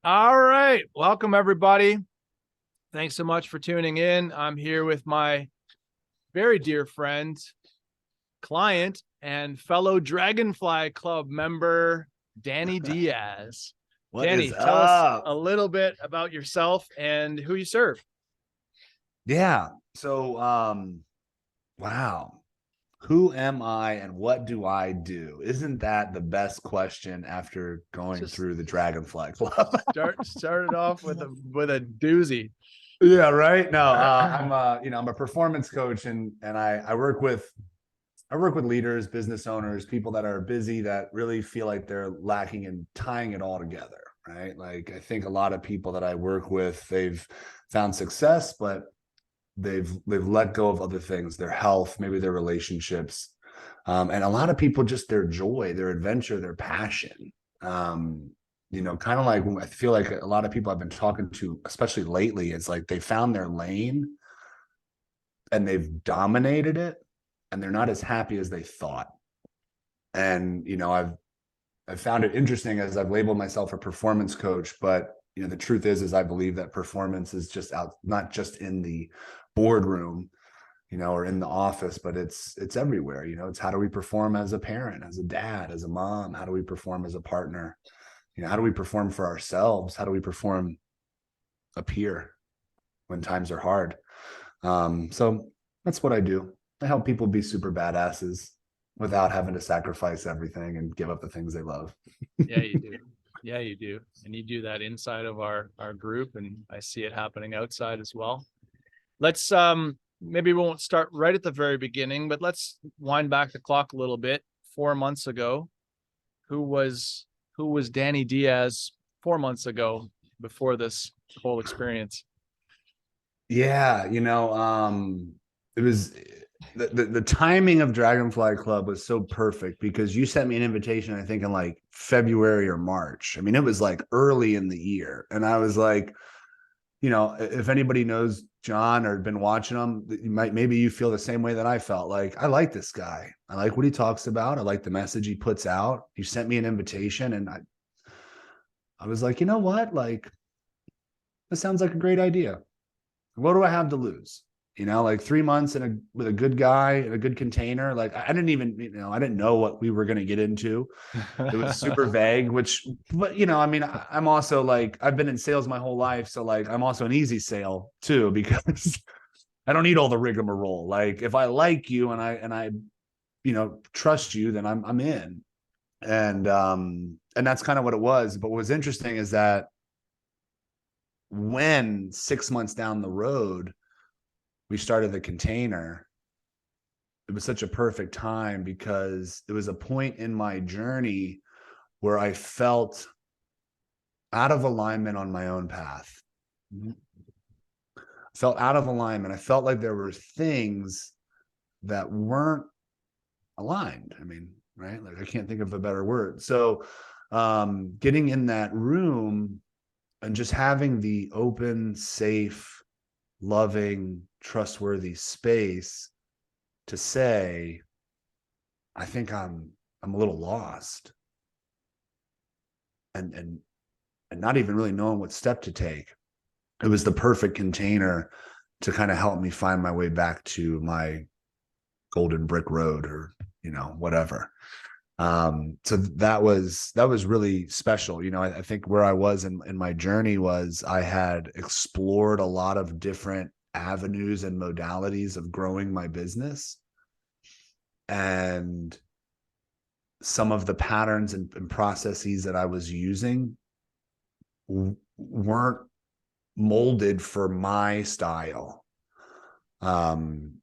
All right. Welcome, everybody. Thanks so much for tuning in. I'm here with my very dear friend, client, and fellow Dragonfly Club member, Danny Diaz. What Danny, is tell us up? a little bit about yourself and who you serve. Yeah. So, wow. Who am I and what do I do? Isn't that the best question after going Just through the Dragonfly Club? started off with a doozy. Yeah, right. No, I'm a performance coach and I work with leaders, business owners, people that are busy that really feel like they're lacking in tying it all together, right? Like I think a lot of people that I work with, they've found success, but they've let go of other things, their health, maybe their relationships, and a lot of people just their joy, their adventure, their passion. Kind of like I feel like a lot of people I've been talking to, especially lately, it's like they found their lane and they've dominated it, and they're not as happy as they thought. And I've found it interesting as I've labeled myself a performance coach, but the truth is I believe that performance is just out, not just in the boardroom, or in the office, but it's everywhere. It's how do we perform as a parent, as a dad, as a mom? How do we perform as a partner? How do we perform for ourselves? How do we perform up here when times are hard? So that's what I do. I help people be super badasses without having to sacrifice everything and give up the things they love. Yeah, you do. Yeah, you do. And you do that inside of our group, and I see it happening outside as well. Let's maybe we won't start right at the very beginning, but let's wind back the clock a little bit. 4 months ago, who was Danny Diaz 4 months ago before this whole experience? Yeah, it was the timing of Dragonfly Club was so perfect because you sent me an invitation, I think in like February or March. I mean, it was like early in the year. And I was like, if anybody knows John or been watching him, maybe you feel the same way that I felt. Like, I like this guy. I like what he talks about. I like the message he puts out. You sent me an invitation, and I was like, you know what? Like, this sounds like a great idea. What do I have to lose? Like 3 months with a good guy in a good container. Like I didn't even, I didn't know what we were going to get into. It was super vague, but I mean, I'm also like, I've been in sales my whole life. So like, I'm also an easy sale too, because I don't need all the rigmarole. Like if I like you and I trust you, then I'm in. And that's kind of what it was. But what was interesting is that when 6 months down the road, we started the container, it was such a perfect time because it was a point in my journey where I felt out of alignment on my own path. Felt out of alignment. I felt like there were things that weren't aligned. I mean, right? Like I can't think of a better word. So getting in that room and just having the open, safe, loving, trustworthy space to say, I think I'm a little lost, and not even really knowing what step to take. It was the perfect container to kind of help me find my way back to my golden brick road, or whatever. So that was really special. I think where I was in my journey was I had explored a lot of different avenues and modalities of growing my business, and some of the patterns and processes that I was using weren't molded for my style. And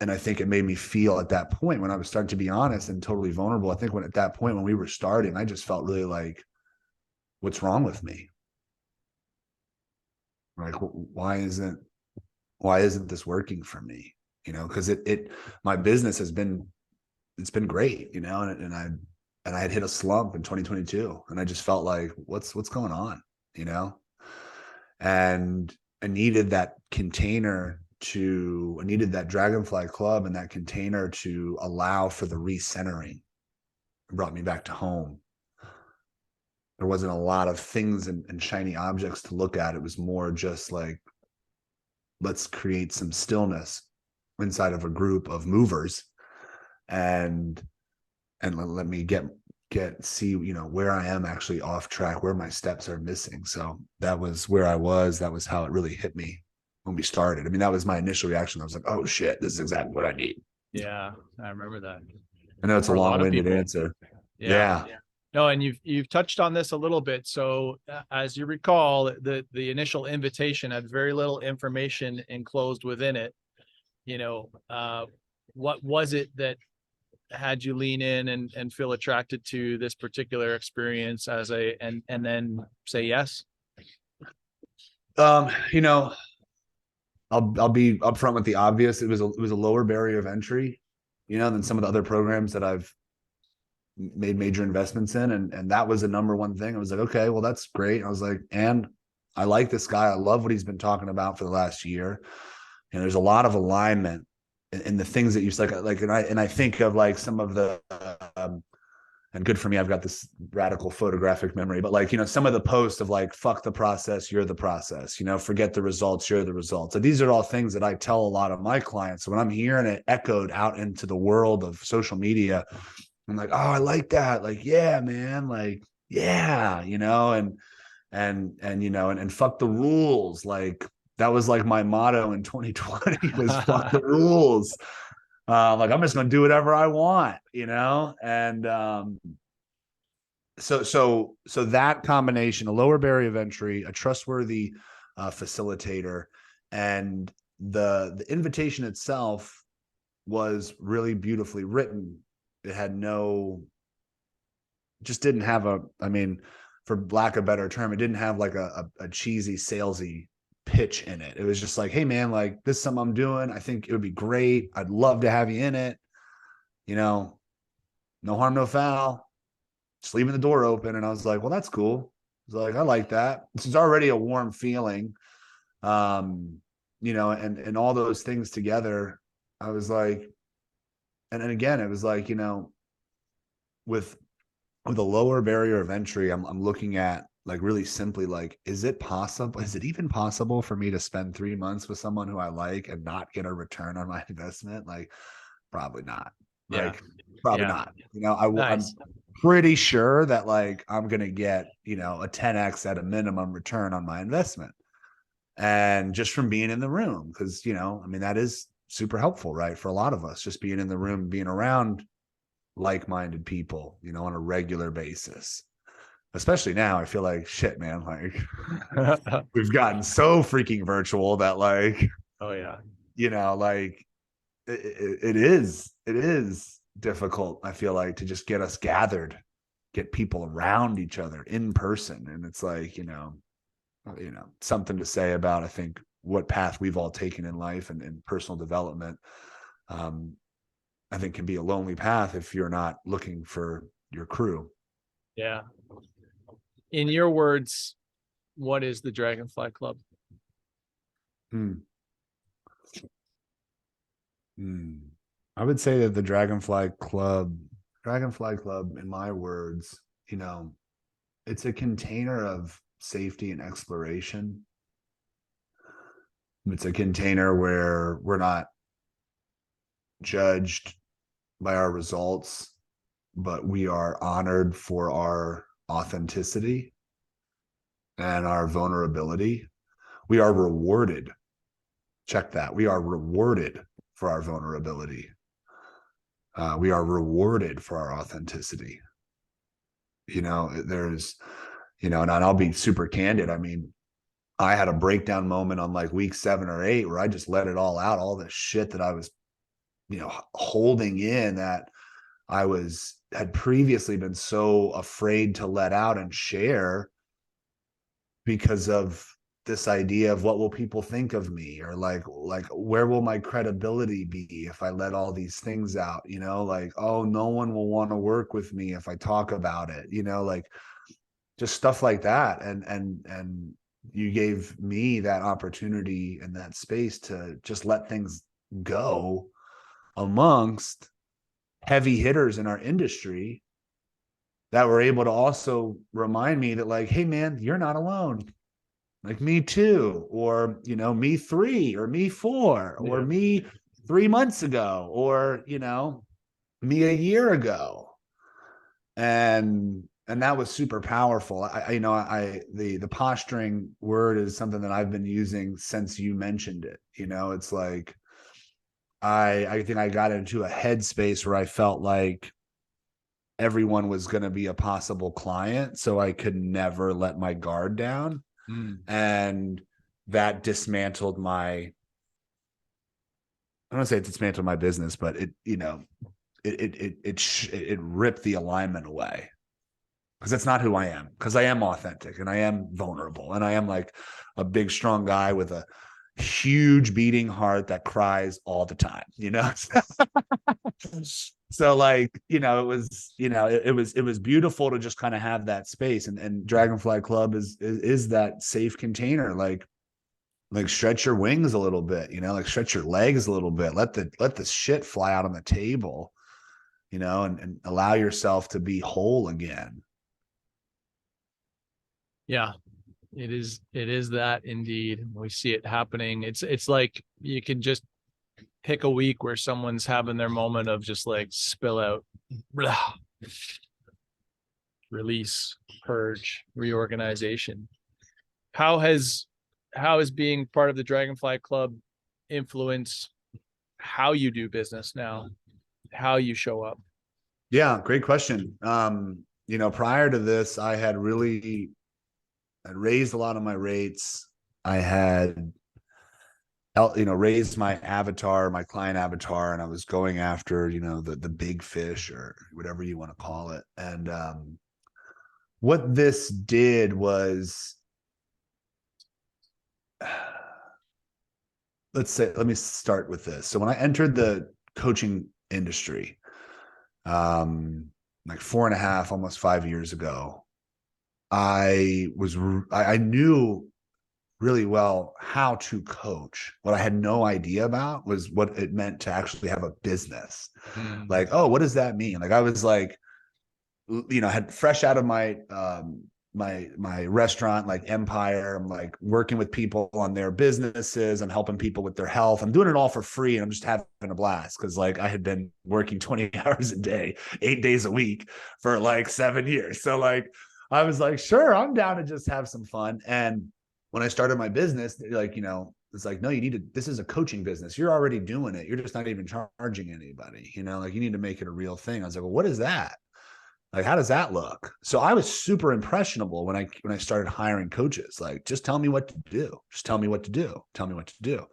I think it made me feel at that point, when I was starting to be honest and totally vulnerable, I think at that point when we were starting, I just felt really like, what's wrong with me? Like, why isn't this working for me? Because my business it's been great, and I had hit a slump in 2022, and I just felt like, what's going on, and I needed that I needed that Dragonfly Club and that container to allow for the recentering. It brought me back to home. there wasn't a lot of things and shiny objects to look at. It was more just like, let's create some stillness inside of a group of movers, and let me see, where I am actually off track, where my steps are missing. So that was where I was. That was how it really hit me when we started. I mean, that was my initial reaction. I was like, oh shit, this is exactly what I need. Yeah, I remember that. I know it's a For a lot of long-winded people. answer. Yeah. Yeah. No, and you've touched on this a little bit. So as you recall, the initial invitation had very little information enclosed within it. What was it that had you lean in and feel attracted to this particular experience and then say yes? You know, I'll be upfront with the obvious. It was a lower barrier of entry, than some of the other programs that I've made major investments in. And that was the number one thing. I was like, okay, well, that's great. I was like, and I like this guy. I love what he's been talking about for the last year. And there's a lot of alignment in the things that you like, and I think of like some of the, and good for me, I've got this radical photographic memory, but like, some of the posts of like, fuck the process, you're the process, forget the results, you're the results. So these are all things that I tell a lot of my clients. So when I'm hearing it echoed out into the world of social media, I'm like, oh, I like that. Like, yeah, man. Like, yeah, and fuck the rules. Like, that was like my motto in 2020 was fuck the rules. Like, I'm just going to do whatever I want, and so that combination, a lower barrier of entry, a trustworthy facilitator, and the invitation itself was really beautifully written. It had just didn't have for lack of a better term, it didn't have like a cheesy salesy pitch in it. It was just like, hey man, like, this is something I'm doing. I think it would be great. I'd love to have you in it. No harm, no foul. Just leaving the door open. And I was like, well, that's cool. I was like, I like that. This is already a warm feeling. And all those things together, I was like, and again, it was like, with a lower barrier of entry, I'm looking at like really simply, like, is it even possible for me to spend 3 months with someone who I like and not get a return on my investment? Like, probably not. Yeah. Probably Yeah. not. Nice. I'm pretty sure that like I'm gonna get a 10x at a minimum return on my investment, and just from being in the room, because that is super helpful, right? For a lot of us, just being in the room, being around like-minded people, on a regular basis. Especially now, I feel like shit, man. Like, we've gotten so freaking virtual that like, Oh yeah. like it is difficult, I feel like, to just get us gathered, get people around each other in person. And it's like, something to say about, I think, what path we've all taken in life and personal development. I think can be a lonely path if you're not looking for your crew. Yeah. In your words, what is the Dragonfly Club? I would say that the Dragonfly Club, in my words, it's a container of safety and exploration. It's a container where we're not judged by our results, but we are honored for our authenticity and our vulnerability. We are rewarded. Check that. We are rewarded for our vulnerability. We are rewarded for our authenticity. There's, and I'll be super candid. I mean, I had a breakdown moment on like week 7 or 8 where I just let it all out, all the shit that I was, holding in, that I had previously been so afraid to let out and share because of this idea of what will people think of me, or like where will my credibility be if I let all these things out, like, oh, no one will want to work with me if I talk about it, like just stuff like that. And you gave me that opportunity and that space to just let things go amongst heavy hitters in our industry that were able to also remind me that, like, hey man, you're not alone. Like, me too, or, you know, me 3, or me 4, or Yeah. me 3 months ago, or, you know, me a year ago. And that was super powerful. You know, the posturing word is something that I've been using since you mentioned it. You know, it's like I think I got into a headspace where I felt like everyone was going to be a possible client, so I could never let my guard down. Mm. And that dismantled my, I don't want to say it dismantled my business, but it, you know, it ripped the alignment away, because that's not who I am. Because I am authentic and I am vulnerable and I am like a big, strong guy with a huge beating heart that cries all the time, you know? So, like, you know, it was, you know, it was beautiful to just kind of have that space. And Dragonfly Club is that safe container. Like stretch your wings a little bit, you know, like stretch your legs a little bit, let the shit fly out on the table, you know, and allow yourself to be whole again. Yeah, it is that indeed. We see it happening. It's like you can just pick a week where someone's having their moment of just like spill out, blah, release, purge, reorganization. How has being part of the Dragonfly Club influenced how you do business now, how you show up? Yeah, great question. You know, prior to this, I'd raised a lot of my rates. I had, you know, raised my avatar, my client avatar, and I was going after, you know, the big fish, or whatever you want to call it. And what this did was, let me start with this. So when I entered the coaching industry, like 4.5, almost 5 years ago, I knew really well how to coach. What I had no idea about was what it meant to actually have a business. Mm. Like, oh, what does that mean? Like, I was like, you know, had fresh out of my my restaurant like empire. I'm like working with people on their businesses. I'm helping people with their health. I'm doing it all for free, and I'm just having a blast, because like I had been working 20 hours a day, 8 days a week for like 7 years. So like I was like, sure, I'm down to just have some fun. And when I started my business, like, you know, it's like, no, you need to, this is a coaching business. You're already doing it. You're just not even charging anybody, you know, like you need to make it a real thing. I was like, well, what is that? Like, how does that look? So I was super impressionable when I started hiring coaches. Like, just tell me what to do. Just tell me what to do. Tell me what to do.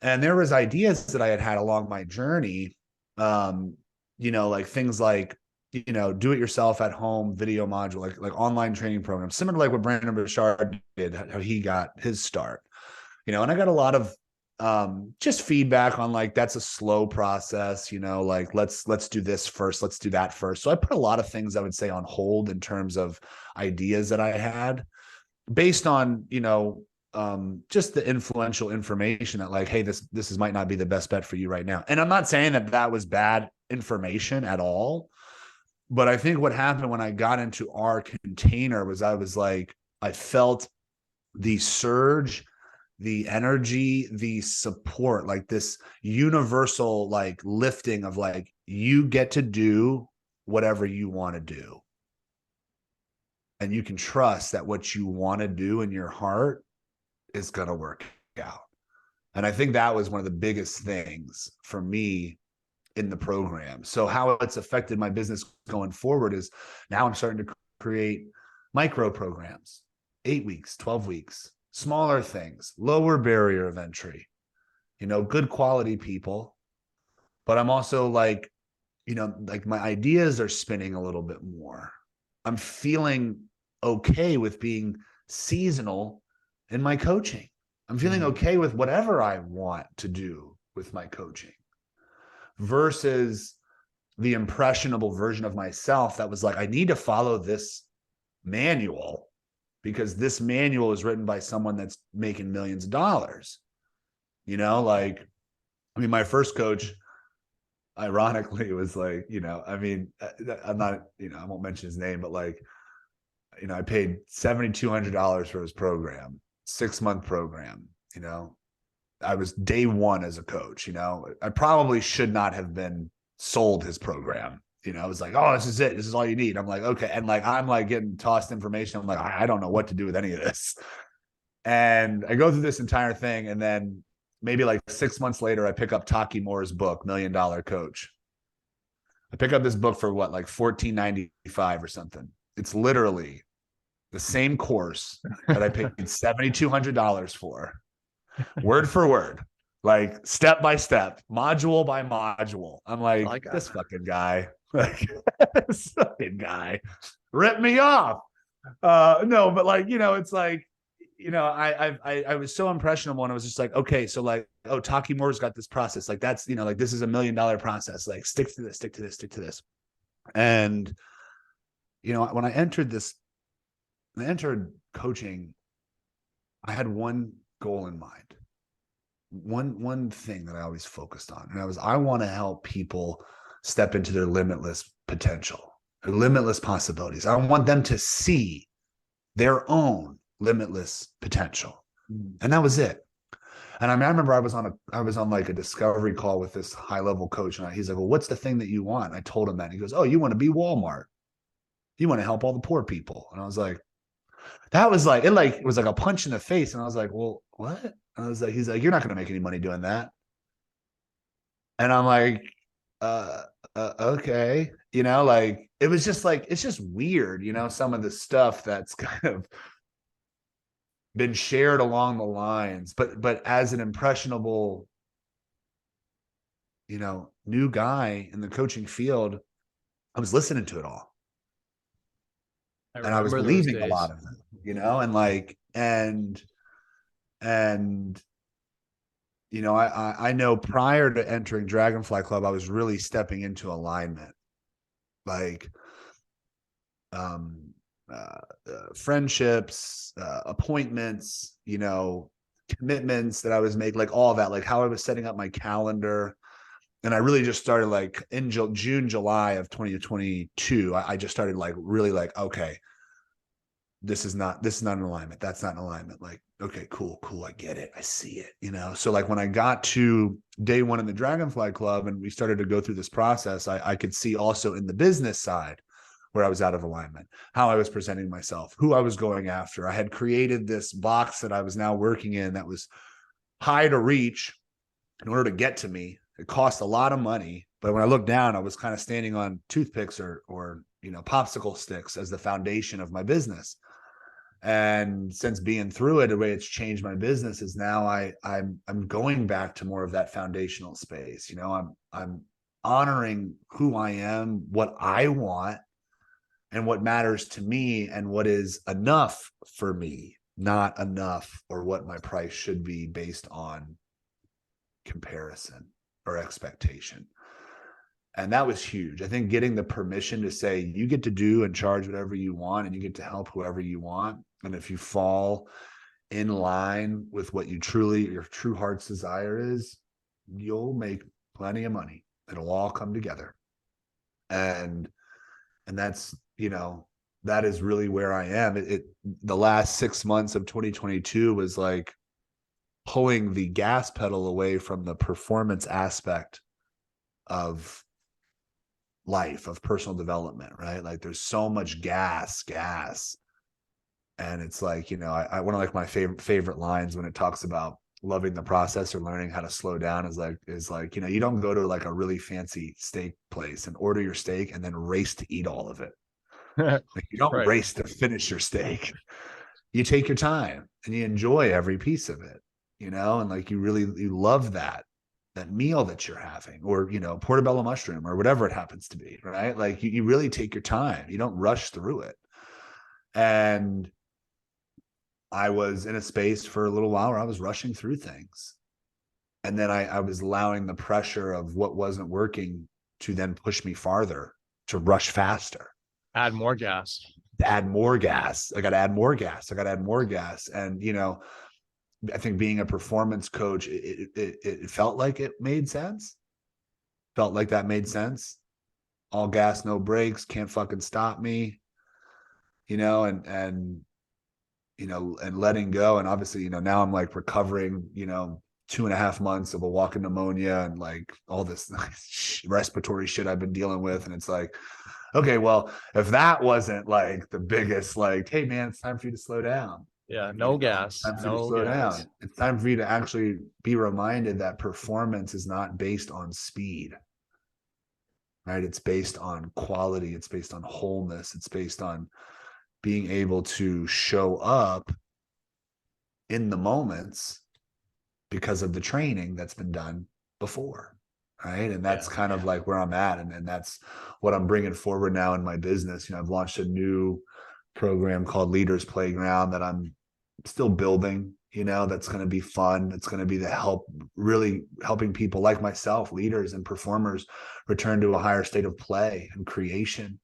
And there was ideas that I had along my journey. Um, you know, like things like, you know, do it yourself at home video module, like online training programs, similar to like what Brandon Bouchard did, how he got his start. You know, and I got a lot of just feedback on like, that's a slow process, you know, like let's do this first, let's do that first. So I put a lot of things, I would say, on hold in terms of ideas that I had, based on, you know, just the influential information that like, hey, this is might not be the best bet for you right now. And I'm not saying that that was bad information at all, but I think what happened when I got into our container was I was like, I felt the surge, the energy, the support, like this universal like lifting of like, you get to do whatever you want to do. And you can trust that what you want to do in your heart is going to work out. And I think that was one of the biggest things for me in the program. So how it's affected my business going forward is, now I'm starting to create micro programs, 8 weeks, 12 weeks, smaller things, lower barrier of entry, you know, good quality people. But I'm also like, you know, like my ideas are spinning a little bit more. I'm feeling okay with being seasonal in my coaching. I'm feeling okay with whatever I want to do with my coaching, versus the impressionable version of myself that was like, I need to follow this manual because this manual is written by someone that's making millions of dollars. You know, like, I mean, my first coach, ironically, it was like, I mean, I'm not, I won't mention his name, but like, I paid $7,200 for his program, 6-month program. I was day one as a coach. I probably should not have been sold his program. I was like, oh, this is it. This is all you need. I'm like, okay. And like, I'm like getting tossed information. I'm like, I don't know what to do with any of this. And I go through this entire thing. And then maybe like 6 months later, I pick up Taki Moore's book, $1 Million Coach. I pick up this book for what, like $14.95 or something. It's literally the same course that I paid $7,200 for, word for word, like step by step, module by module. I'm like this fucking guy, like this fucking guy, rip me off. No, but like, it's like, I was so impressionable, and I was just like, okay, so like, oh, Taki Moore's got this process, like that's, like this is $1 million process, like stick to this, stick to this, stick to this. And when I entered coaching, I had one goal in mind, one thing that I always focused on, and I want to help people step into their limitless potential, their limitless possibilities. I want them to see their own limitless potential. And that was it. And I remember I was on like a discovery call with this high level coach, and he's like, well, what's the thing that you want? And I told him that. And he goes, oh, you want to be Walmart. You want to help all the poor people. And I was like, that was like, it was like a punch in the face. And I was like, well, what? And I was like, he's like, you're not going to make any money doing that. And I'm like, okay. Like, it was just like, it's just weird, some of the stuff that's kind of been shared along the lines, but as an impressionable, new guy in the coaching field, I was listening to it all. And I was believing a lot of it, and like, and I know prior to entering Dragonfly Club, I was really stepping into alignment, like, friendships, appointments, commitments that I was making, like all that, like how I was setting up my calendar. And I really just started like in June, July of 2022, I just started like really like, okay, this is not an alignment. That's not an alignment. Like, okay, cool. I get it. I see it, So like when I got to day one in the Dragonfly Club and we started to go through this process, I could see also in the business side where I was out of alignment, how I was presenting myself, who I was going after. I had created this box that I was now working in that was high to reach in order to get to me. It cost a lot of money, but when I looked down, I was kind of standing on toothpicks or popsicle sticks as the foundation of my business. And since being through it, the way it's changed my business is now I'm going back to more of that foundational space. I'm honoring who I am, what I want, and what matters to me, and what is enough for me, not enough or what my price should be based on comparison or expectation. And that was huge. I think getting the permission to say you get to do and charge whatever you want, and you get to help whoever you want. And if you fall in line with what your true heart's desire is, you'll make plenty of money. It'll all come together. And that's, that is really where I am. The last 6 months of 2022 was like pulling the gas pedal away from the performance aspect of life, of personal development, right? Like there's so much gas. And it's like, one of like my favorite lines when it talks about loving the process or learning how to slow down is like, you don't go to like a really fancy steak place and order your steak and then race to eat all of it. Like you don't race to finish your steak. You take your time and you enjoy every piece of it, and like you love that meal that you're having, or portobello mushroom or whatever it happens to be, right? Like you really take your time. You don't rush through it. And I was in a space for a little while where I was rushing through things, and then I was allowing the pressure of what wasn't working to then push me farther, to rush faster, add more gas. I got to add more gas. And I think being a performance coach, it felt like it made sense. Felt like that made sense. All gas, no brakes, can't fucking stop me, and and letting go. And obviously, now I'm like recovering, 2.5 months of a walking pneumonia and like all this respiratory shit I've been dealing with. And it's like, okay, well, if that wasn't like the biggest, like, hey man, it's time for you to slow down. Yeah. No gas. Time for you to No slow gas. down. It's time for you to actually be reminded that performance is not based on speed, right? It's based on quality. It's based on wholeness. It's based on being able to show up in the moments because of the training that's been done before, right? And that's kind of like where I'm at, and that's what I'm bringing forward now in my business. I've launched a new program called Leaders Playground that I'm still building, that's going to be fun. It's going to be really helping people like myself, leaders and performers, return to a higher state of play and creation,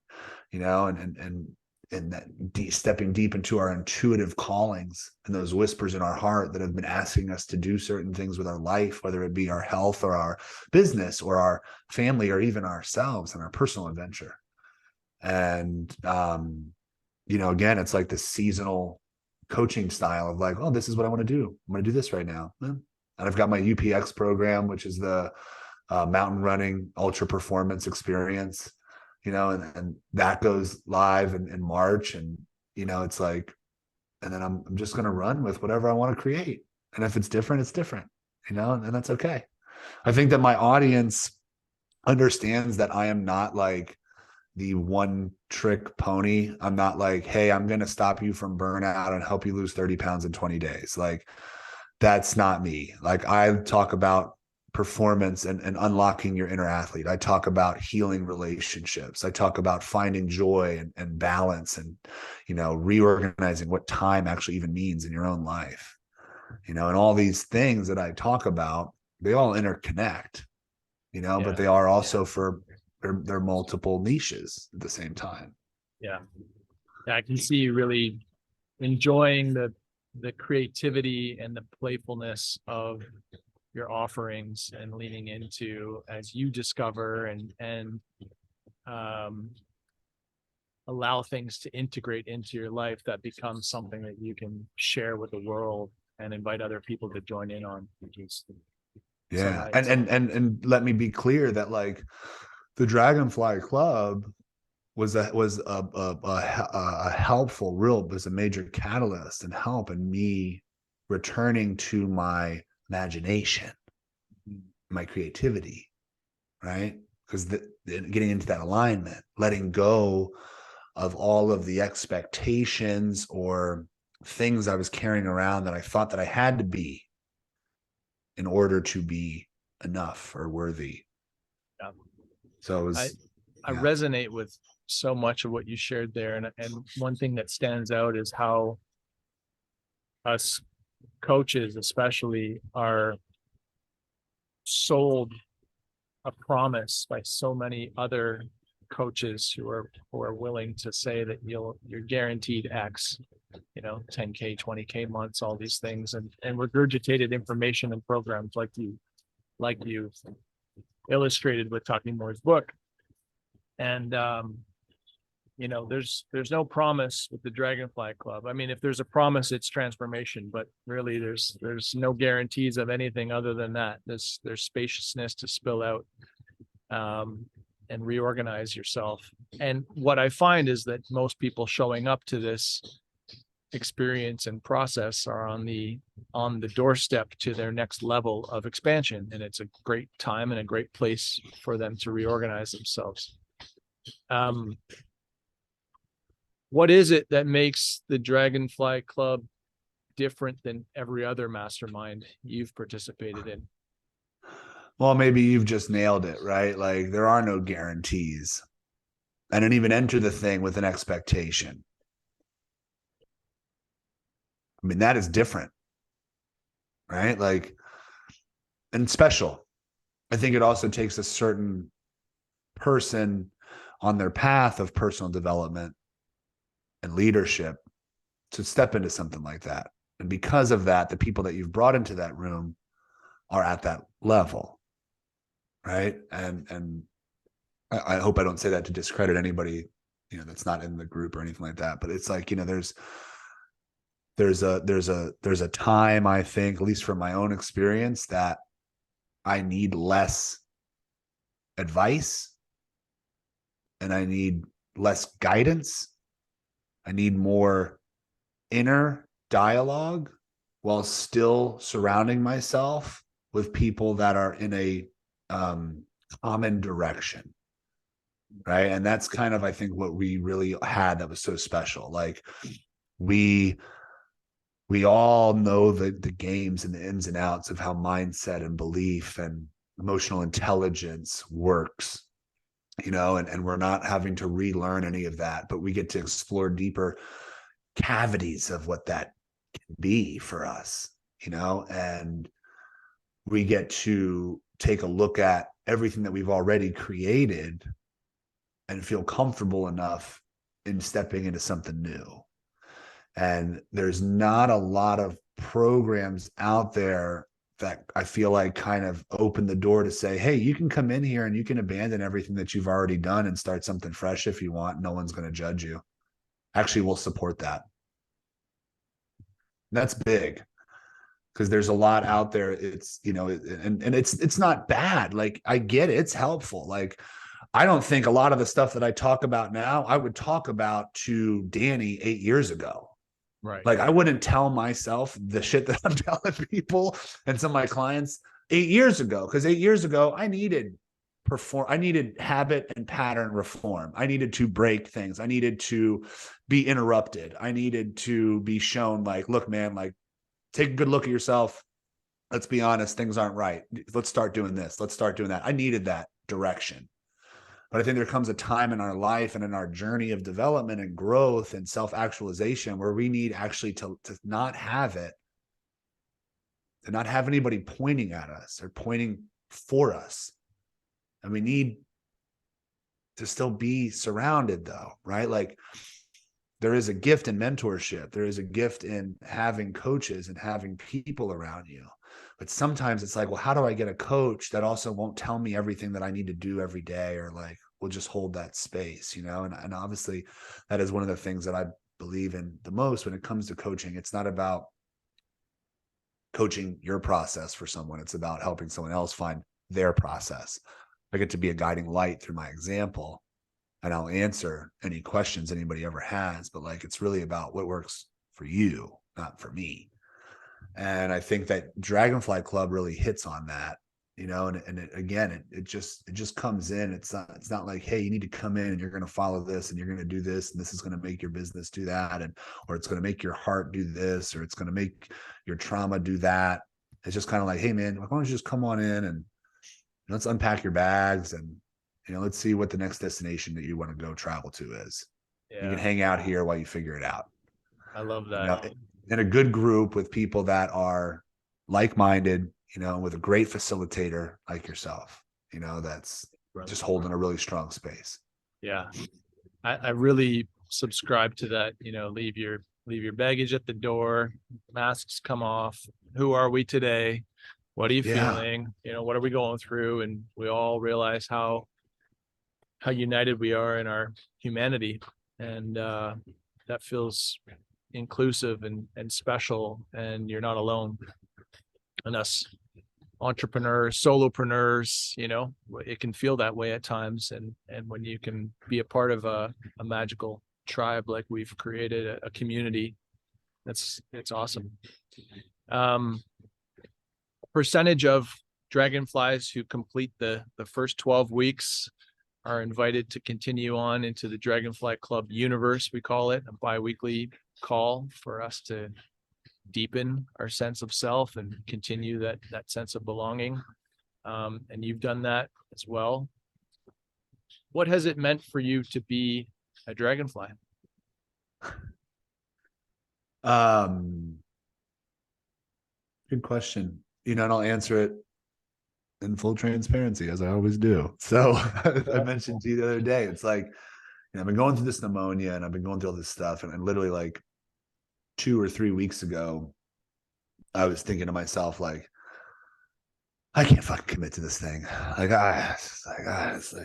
and that stepping deep into our intuitive callings and those whispers in our heart that have been asking us to do certain things with our life, whether it be our health or our business or our family or even ourselves and our personal adventure. And, again, it's like this seasonal coaching style of like, oh, this is what I want to do. I'm going to do this right now. And I've got my UPX program, which is the mountain running ultra performance experience, and that goes live in March. And, it's like, and then I'm just going to run with whatever I want to create. And if it's different, it's different, and that's okay. I think that my audience understands that I am not like the one trick pony. I'm not like, hey, I'm going to stop you from burnout and help you lose 30 pounds in 20 days. Like, that's not me. Like, I talk about performance and unlocking your inner athlete. I talk about healing relationships. I talk about finding joy and balance and, reorganizing what time actually even means in your own life, and all these things that I talk about, they all interconnect, but they are also for their multiple niches at the same time. Yeah. I can see you really enjoying the creativity and the playfulness of your offerings and leaning into as you discover and allow things to integrate into your life that becomes something that you can share with the world and invite other people to join in on. Yeah. And let me be clear that like the Dragonfly Club was a helpful, was a major catalyst and help in me returning to my imagination, my creativity, right? Because getting into that alignment, letting go of all of the expectations or things I was carrying around that I thought that I had to be in order to be enough or worthy. Yeah. So it was, I resonate with so much of what you shared there. And one thing that stands out is how us coaches especially are sold a promise by so many other coaches who are willing to say that you're guaranteed X, 10K, 20K months, all these things, and regurgitated information and programs like you illustrated with Talking More's book. And there's no promise with the Dragonfly Club. I mean, if there's a promise, it's transformation, but really there's no guarantees of anything other than that. There's spaciousness to spill out and reorganize yourself. And what I find is that most people showing up to this experience and process are on the doorstep to their next level of expansion. And it's a great time and a great place for them to reorganize themselves. What is it that makes the Dragonfly Club different than every other mastermind you've participated in? Well, maybe you've just nailed it, right? Like, there are no guarantees. I didn't even enter the thing with an expectation. I mean, that is different, right? Like, and special. I think it also takes a certain person on their path of personal development and leadership to step into something like that. And because of that, the people that you've brought into that room are at that level, right? And I hope I don't say that to discredit anybody, that's not in the group or anything like that. But it's like, there's a time, I think, at least from my own experience, that I need less advice and I need less guidance. I need more inner dialogue while still surrounding myself with people that are in a common direction. Right. And that's kind of, I think, what we really had that was so special. Like we all know the games and the ins and outs of how mindset and belief and emotional intelligence works, and we're not having to relearn any of that, but we get to explore deeper cavities of what that can be for us, and we get to take a look at everything that we've already created and feel comfortable enough in stepping into something new. And there's not a lot of programs out there that I feel like kind of open the door to say, hey, you can come in here and you can abandon everything that you've already done and start something fresh if you want. No one's going to judge you. Actually, we'll support that. That's big, because there's a lot out there. It's, and it's not bad. Like, I get it. It's helpful. Like, I don't think a lot of the stuff that I talk about now, I would talk about to Danny 8 years ago. Right. Like, I wouldn't tell myself the shit that I'm telling people and some of my clients 8 years ago, because 8 years ago, I needed habit and pattern reform. I needed to break things. I needed to be interrupted. I needed to be shown, like, look, man, like, take a good look at yourself. Let's be honest. Things aren't right. Let's start doing this. Let's start doing that. I needed that direction. But I think there comes a time in our life and in our journey of development and growth and self-actualization where we need actually to not have it, to not have anybody pointing at us or pointing for us. And we need to still be surrounded, though, right? Like, there is a gift in mentorship. There is a gift in having coaches and having people around you. But sometimes it's like, well, how do I get a coach that also won't tell me everything that I need to do every day, or like, will just hold that space, And obviously that is one of the things that I believe in the most when it comes to coaching. It's not about coaching your process for someone. It's about helping someone else find their process. I get to be a guiding light through my example, and I'll answer any questions anybody ever has, but like, it's really about what works for you, not for me. And I think that Dragonfly Club really hits on that, it just comes in. It's not like, hey, you need to come in and you're going to follow this and you're going to do this, and this is going to make your business do that. Or it's going to make your heart do this, or it's going to make your trauma do that. It's just kind of like, hey man, why don't you just come on in and let's unpack your bags and, let's see what the next destination that you want to go travel to is. Yeah. You can hang out here while you figure it out. I love that. In a good group with people that are like-minded, with a great facilitator like yourself, that's just holding a really strong space. Yeah. I really subscribe to that, leave your baggage at the door, masks come off. Who are we today? What are you feeling? What are we going through? And we all realize how united we are in our humanity. And that feels inclusive and special, and you're not alone. And us entrepreneurs, solopreneurs, it can feel that way at times. And when you can be a part of a magical tribe, like we've created a community, it's awesome. Percentage of dragonflies who complete the first 12 weeks are invited to continue on into the Dragonfly Club universe. We call it a bi-weekly call for us to deepen our sense of self and continue that sense of belonging. And you've done that as well. What has it meant for you to be a dragonfly? Good question. And I'll answer it in full transparency, as I always do. So I mentioned to you the other day, it's like, I've been going through this pneumonia and I've been going through all this stuff. And literally like 2 or 3 weeks ago, I was thinking to myself, like, I can't fucking commit to this thing.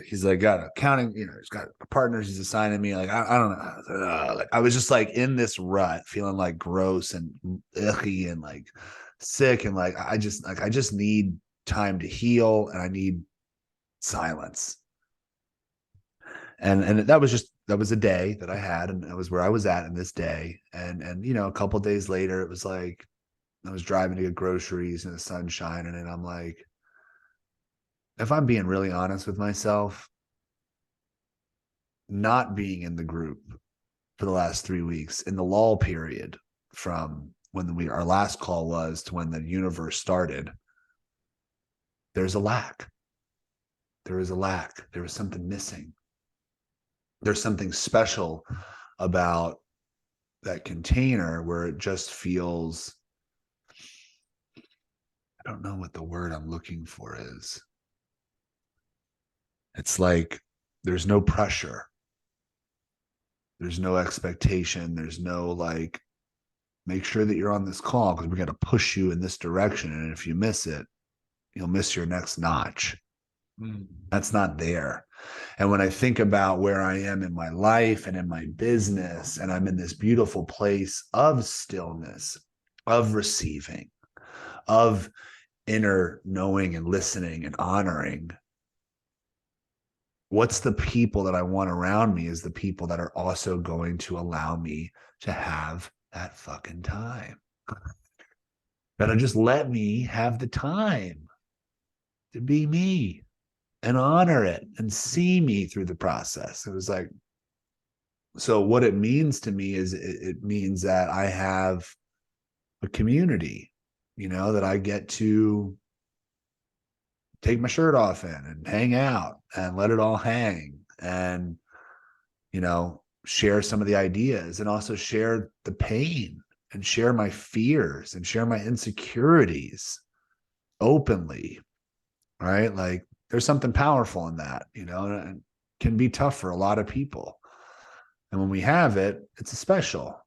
He's like got accounting, he's got partners he's assigning me. Like, I don't know. Like, I was just like in this rut, feeling like gross and icky and like sick. And like, I just need time to heal, and I need silence. And that was a day that I had, and that was where I was at in this day. And a couple of days later, it was like I was driving to get groceries and the sun shining, and I'm like, if I'm being really honest with myself, not being in the group for the last 3 weeks in the lull period from when our last call was to when the universe started, there's a lack. There is a lack. There was something missing. There's something special about that container where it just feels, I don't know what the word I'm looking for is. It's like there's no pressure. There's no expectation. There's no like, make sure that you're on this call because we got to push you in this direction. And if you miss it, you'll miss your next notch. That's not there. And when I think about where I am in my life and in my business, and I'm in this beautiful place of stillness, of receiving, of inner knowing and listening and honoring, what's the people that I want around me is the people that are also going to allow me to have that fucking time. That'll just let me have the time to be me and honor it and see me through the process. It was like, so what it means to me is it means that I have a community, that I get to take my shirt off in and hang out and let it all hang and, share some of the ideas and also share the pain and share my fears and share my insecurities openly, right? Like there's something powerful in that, and it can be tough for a lot of people. And when we have it, it's a special,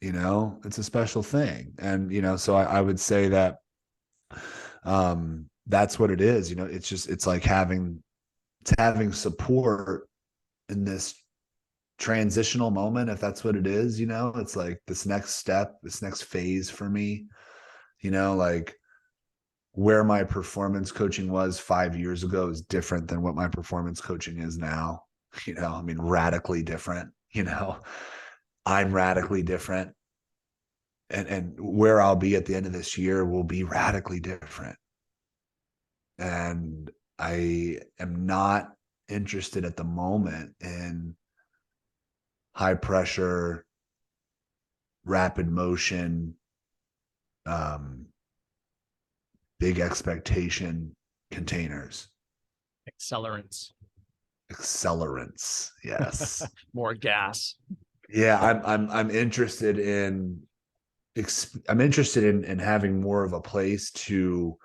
it's a special thing. And, so I would say that, that's what it is. It's like having support in this transitional moment, if that's what it is. It's like this next step, this next phase for me, like where my performance coaching was 5 years ago is different than what my performance coaching is now. Radically different. I'm radically different, and where I'll be at the end of this year will be radically different. And I am not interested at the moment in high pressure, rapid motion, big expectation containers. Accelerants. Yes. More gas. Yeah, I'm interested in having more of a place to,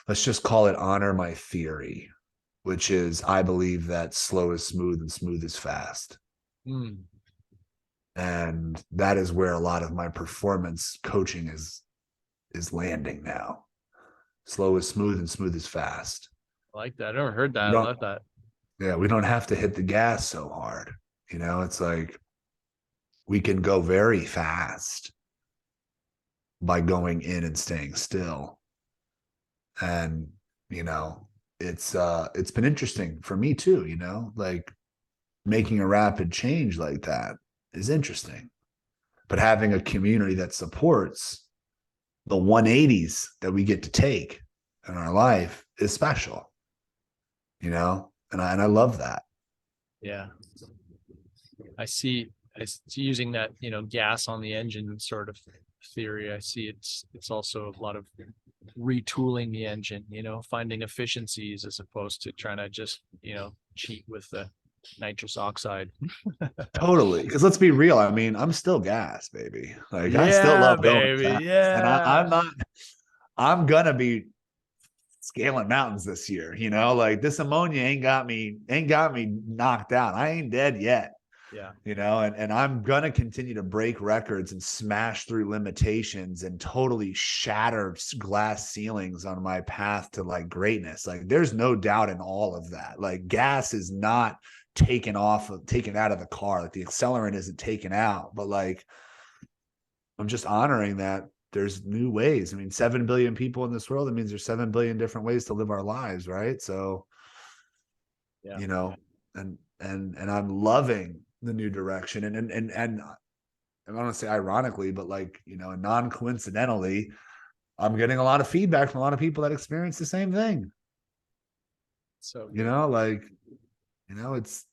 let's just call it, honor my theory, which is I believe that slow is smooth and smooth is fast. And that is where a lot of my performance coaching is landing now. Slow is smooth and smooth is fast. I like that. I never heard that. I love that. Yeah, we don't have to hit the gas so hard. It's like we can go very fast by going in and staying still. And, it's been interesting for me too, like making a rapid change like that is interesting. But having a community that supports the 180s that we get to take in our life is special, and I love that. Yeah. I see using that, gas on the engine sort of theory. I see it's also a lot of retooling the engine, finding efficiencies as opposed to trying to just, cheat with the nitrous oxide. Totally. Because let's be real. I'm still gas, baby. Like I still love going fast. Yeah. And I'm gonna be scaling mountains this year, like this ammonia ain't got me knocked out. I ain't dead yet. Yeah. And I'm going to continue to break records and smash through limitations and totally shatter glass ceilings on my path to like greatness. Like there's no doubt in all of that. Like gas is not taken out of the car. Like the accelerant isn't taken out, but like, I'm just honoring that there's new ways. I mean, 7 billion people in this world. It means there's 7 billion different ways to live our lives. Right. So, Yeah. and I'm loving the new direction. And I don't want to say ironically, but like, and non-coincidentally, I'm getting a lot of feedback from a lot of people that experience the same thing. So, It's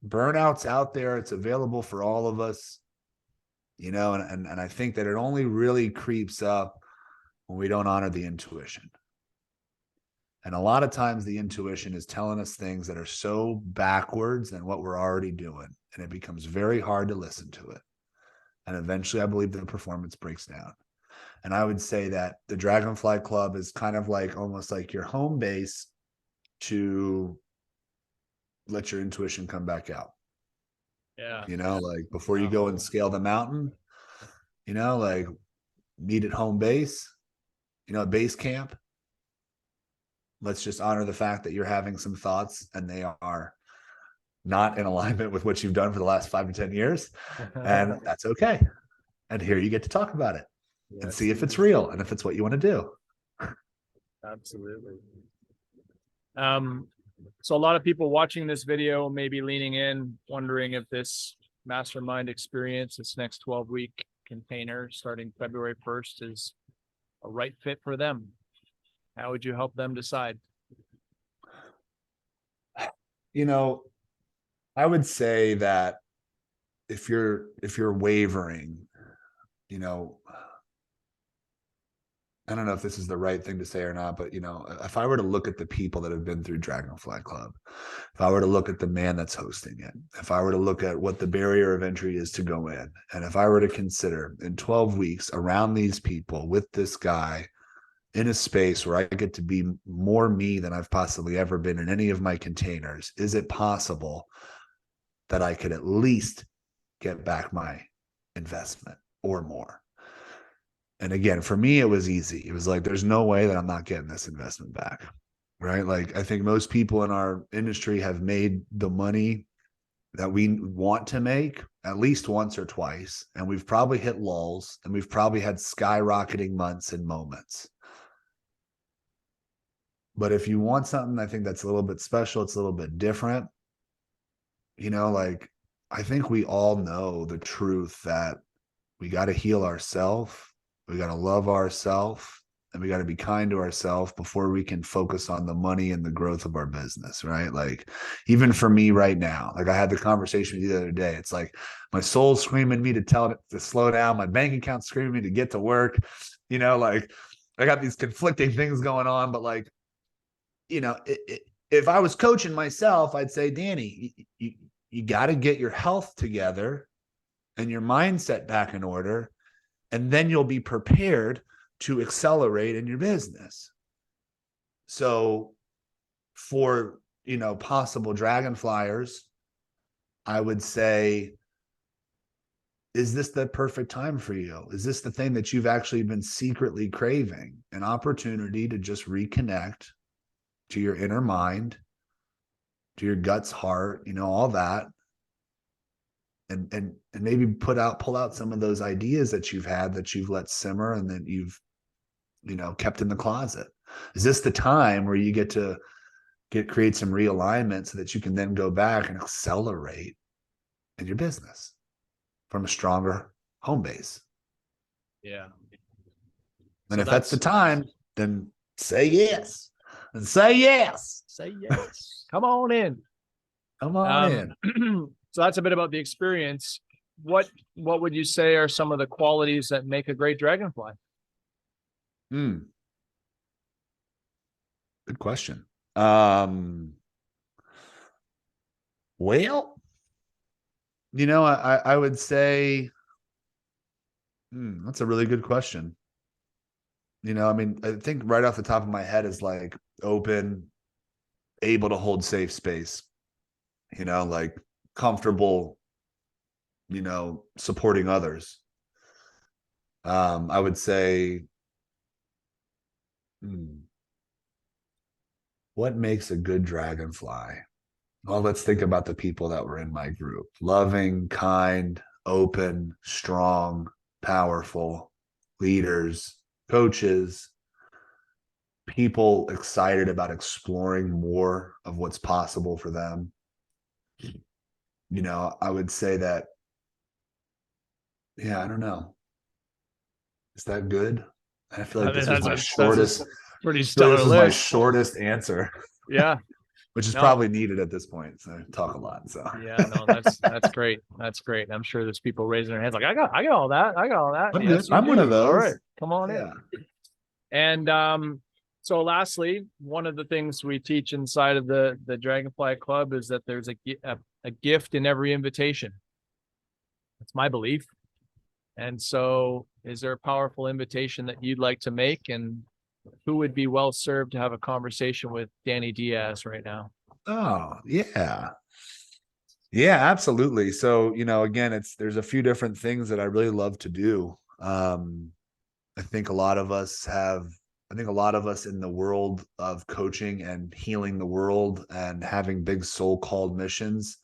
burnout's out there. It's available for all of us, and I think that it only really creeps up when we don't honor the intuition. And a lot of times the intuition is telling us things that are so backwards than what we're already doing. And it becomes very hard to listen to it. And eventually I believe the performance breaks down. And I would say that the Dragonfly Club is kind of like almost like your home base to let your intuition come back out. yeah. Like before you go and scale the mountain, like meet at home base, at base camp. Let's just honor the fact that you're having some thoughts and they are not in alignment with what you've done for the last 5 to 10 years. And that's okay. And here you get to talk about it and see if it's real and if it's what you want to do. Absolutely. So a lot of people watching this video may be leaning in, wondering if this mastermind experience, this next 12-week container starting February 1st is a right fit for them. How would you help them decide? I would say that if you're wavering, I don't know if this is the right thing to say or not, but if I were to look at the people that have been through Dragonfly Club, if I were to look at the man that's hosting it, if I were to look at what the barrier of entry is to go in, and if I were to consider in 12 weeks around these people with this guy in a space where I get to be more me than I've possibly ever been in any of my containers, is it possible that I could at least get back my investment or more? And again, for me, it was easy. It was like, there's no way that I'm not getting this investment back, right? Like, I think most people in our industry have made the money that we want to make at least once or twice. And we've probably hit lulls and we've probably had skyrocketing months and moments. But if you want something, I think that's a little bit special. It's a little bit different. Like, I think we all know the truth that we got to heal ourselves. We got to love ourselves and we got to be kind to ourselves before we can focus on the money and the growth of our business, right? Like, even for me right now, like I had the conversation with you the other day. It's like my soul's screaming me to tell it to slow down. My bank account's screaming me to get to work. Like I got these conflicting things going on, but like, if I was coaching myself, I'd say, Danny, you got to get your health together and your mindset back in order. And then you'll be prepared to accelerate in your business. So for, possible dragonflyers, I would say, is this the perfect time for you? Is this the thing that you've actually been secretly craving? An opportunity to just reconnect to your inner mind, to your gut's heart, all that. And maybe pull out some of those ideas that you've had that you've let simmer and that you've, kept in the closet. Is this the time where you get to create some realignment so that you can then go back and accelerate in your business from a stronger home base? Yeah. And if that's the time, then say yes. And say yes. Say yes. Come on in. Come on in. So that's a bit about the experience. What would you say are some of the qualities that make a great dragonfly? Good question. Well, I would say that's a really good question. I think right off the top of my head is like open, able to hold safe space, like comfortable supporting others. I would say, what makes a good dragonfly? Well, let's think about the people that were in my group. Loving, kind, open, strong, powerful leaders, coaches, people excited about exploring more of what's possible for them. I would say that, I don't know. Is that good? I feel like this was my shortest, pretty stellar this was my shortest answer. Yeah. Which is probably needed at this point. So I talk a lot. So yeah, no, that's great. That's great. I'm sure there's people raising their hands like, I got all that. I got all that. I'm good. I'm one of those. All right, come on in. And so lastly, one of the things we teach inside of the Dragonfly Club is that there's a gift in every invitation. That's my belief. And so is there a powerful invitation that you'd like to make, and who would be well served to have a conversation with Danny Diaz right now? Oh, yeah. Yeah, absolutely. So, again, there's a few different things that I really love to do. I think a lot of us in the world of coaching and healing the world and having big soul called missions,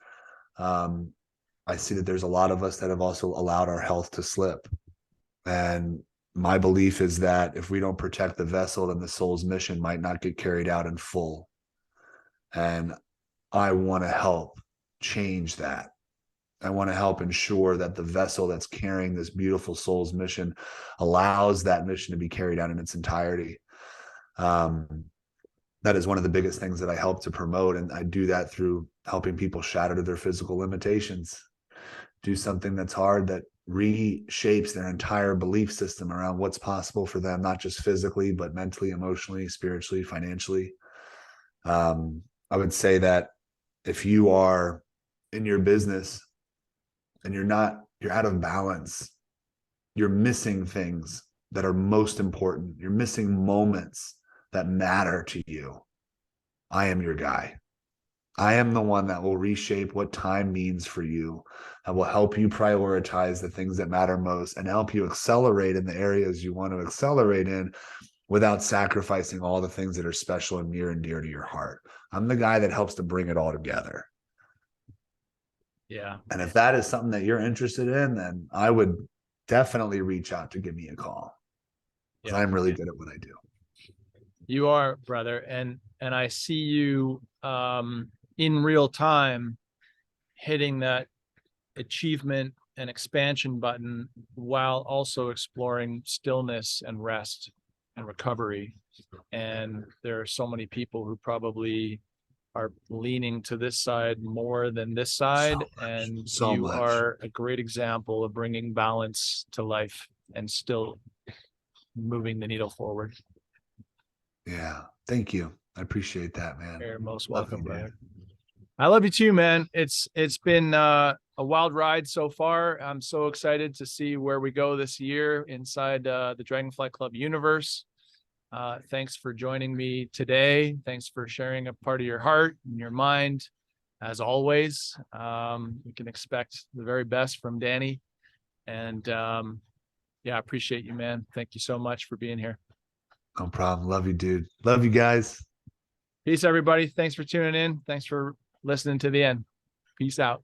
I see that there's a lot of us that have also allowed our health to slip. And my belief is that if we don't protect the vessel, then the soul's mission might not get carried out in full. And I want to help change that. I want to help ensure that the vessel that's carrying this beautiful soul's mission allows that mission to be carried out in its entirety. That is one of the biggest things that I help to promote. And I do that through helping people shatter their physical limitations, do something that's hard that reshapes their entire belief system around what's possible for them, not just physically, but mentally, emotionally, spiritually, financially. I would say that if you are in your business and you're out of balance, you're missing things that are most important. You're missing moments that matter to you. I am your guy. I am the one that will reshape what time means for you. I will help you prioritize the things that matter most and help you accelerate in the areas you want to accelerate in without sacrificing all the things that are special and near and dear to your heart. I'm the guy that helps to bring it all together. Yeah. And if that is something that you're interested in, then I would definitely reach out to give me a call. Yeah. I'm really good at what I do. You are, brother. And I see you in real time hitting that achievement and expansion button while also exploring stillness and rest and recovery. And there are so many people who probably are leaning to this side more than this side. And you are a great example of bringing balance to life and still moving the needle forward. Yeah. Thank you. I appreciate that, man. You're most welcome, brother. I love you too, man. It's been a wild ride so far. I'm so excited to see where we go this year inside the Dragonfly Club universe. Thanks for joining me today. Thanks for sharing a part of your heart and your mind. As always, you can expect the very best from Danny. And yeah, I appreciate you, man. Thank you so much for being here. No problem. Love you, dude. Love you guys. Peace, everybody. Thanks for tuning in. Thanks for listening to the end. Peace out.